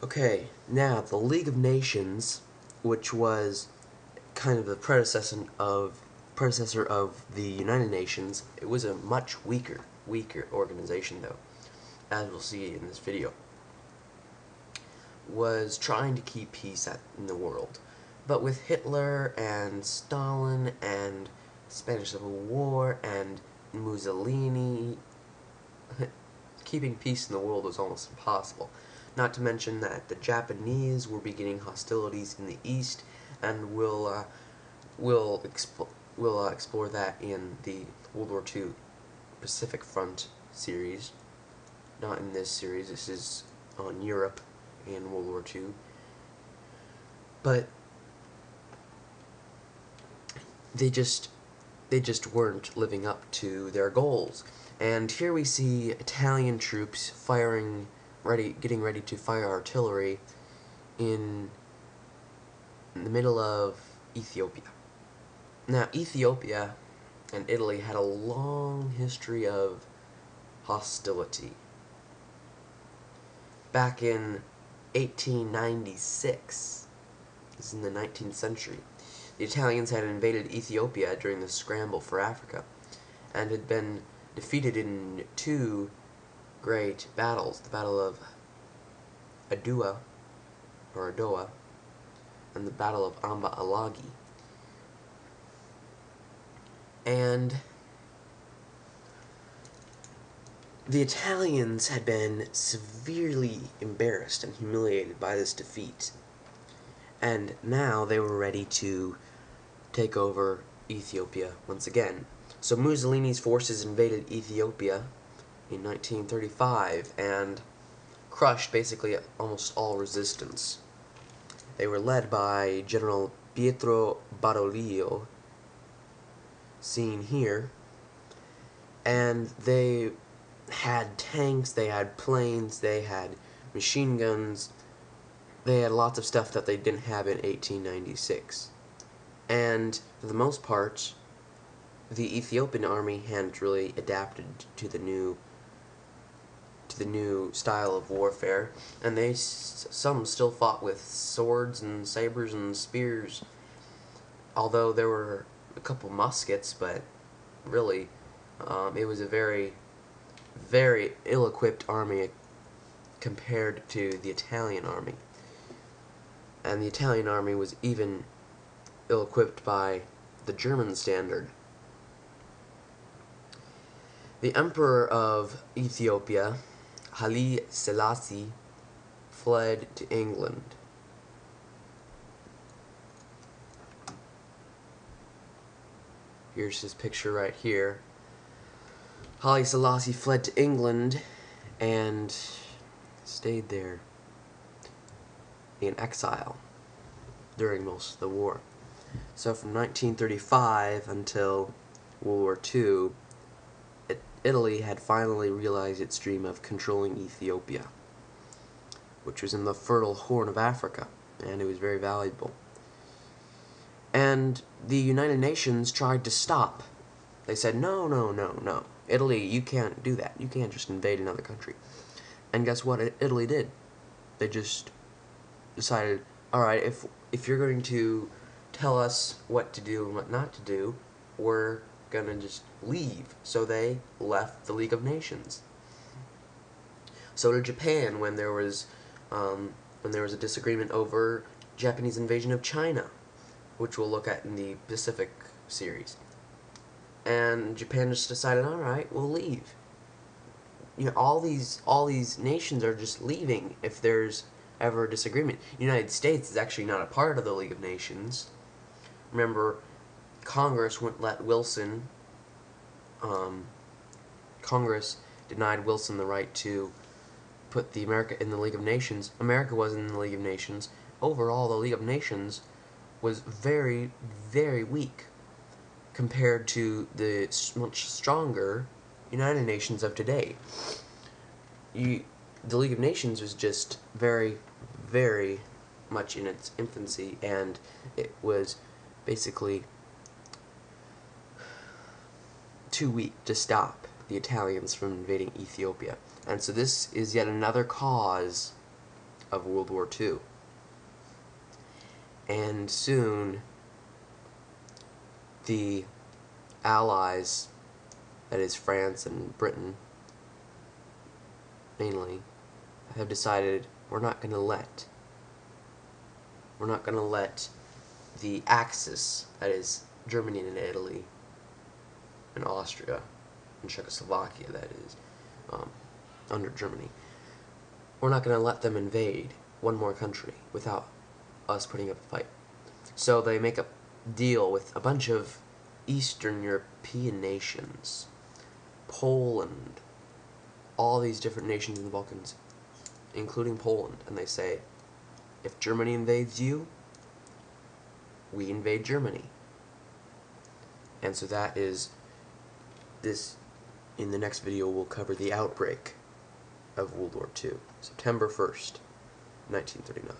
Okay, now the League of Nations, which was kind of the predecessor of the United Nations, it was a much weaker organization though, as we'll see in this video, was trying to keep peace in the world. But with Hitler and Stalin and Spanish Civil War and Mussolini, keeping peace in the world was almost impossible. Not to mention that the Japanese were beginning hostilities in the East, and we'll explore that in the World War II Pacific Front series. Not in this series. This is on Europe and World War II. But they just weren't living up to their goals. And here we see Italian troops getting ready to fire artillery in the middle of Ethiopia. Now, Ethiopia and Italy had a long history of hostility. Back in 1896, this is in the 19th century, the Italians had invaded Ethiopia during the scramble for Africa, and had been defeated in two great battles, the Battle of Adoua, and the Battle of Amba Alagi. And the Italians had been severely embarrassed and humiliated by this defeat, and now they were ready to take over Ethiopia once again. So Mussolini's forces invaded Ethiopia in 1935 and crushed basically almost all resistance. They were led by General Pietro Badoglio, seen here, and they had tanks, they had planes, they had machine guns, they had lots of stuff that they didn't have in 1896. And for the most part, the Ethiopian army hadn't really adapted to the new style of warfare, and some still fought with swords and sabers and spears, although there were a couple muskets, but really it was a very, very ill-equipped army compared to the Italian army. And the Italian army was even ill-equipped by the German standard. The Emperor of Ethiopia, Haile Selassie, fled to England. Here's his picture right here. Haile Selassie fled to England and stayed there in exile during most of the war. So from 1935 until World War II, Italy had finally realized its dream of controlling Ethiopia, which was in the fertile Horn of Africa, and it was very valuable. And the United Nations tried to stop. They said, no, no, no, no. Italy, you can't do that. You can't just invade another country. And guess what Italy did? They just decided, alright, if you're going to tell us what to do and what not to do, we're gonna just leave. So they left the League of Nations. So did Japan when there was a disagreement over Japanese invasion of China, which we'll look at in the Pacific series. And Japan just decided, all right, we'll leave. You know, all these nations are just leaving if there's ever a disagreement. The United States is actually not a part of the League of Nations. Remember, Congress wouldn't let Wilson. Congress denied Wilson the right to put America in the League of Nations. America wasn't in the League of Nations. Overall, the League of Nations was very, very weak compared to the much stronger United Nations of today. The League of Nations was just very, very much in its infancy, and it was basically too weak to stop the Italians from invading Ethiopia. And so this is yet another cause of World War II. And soon, the Allies, that is France and Britain mainly, have decided we're not going to let the Axis, that is Germany and Italy and Austria and Czechoslovakia, that is under Germany, we're not going to let them invade one more country without us putting up a fight. So they make a deal with a bunch of Eastern European nations, Poland, all these different nations in the Balkans, including Poland, and they say, if Germany invades you, we invade Germany. And so that is this. In the next video, we'll cover the outbreak of World War II, September 1st, 1939.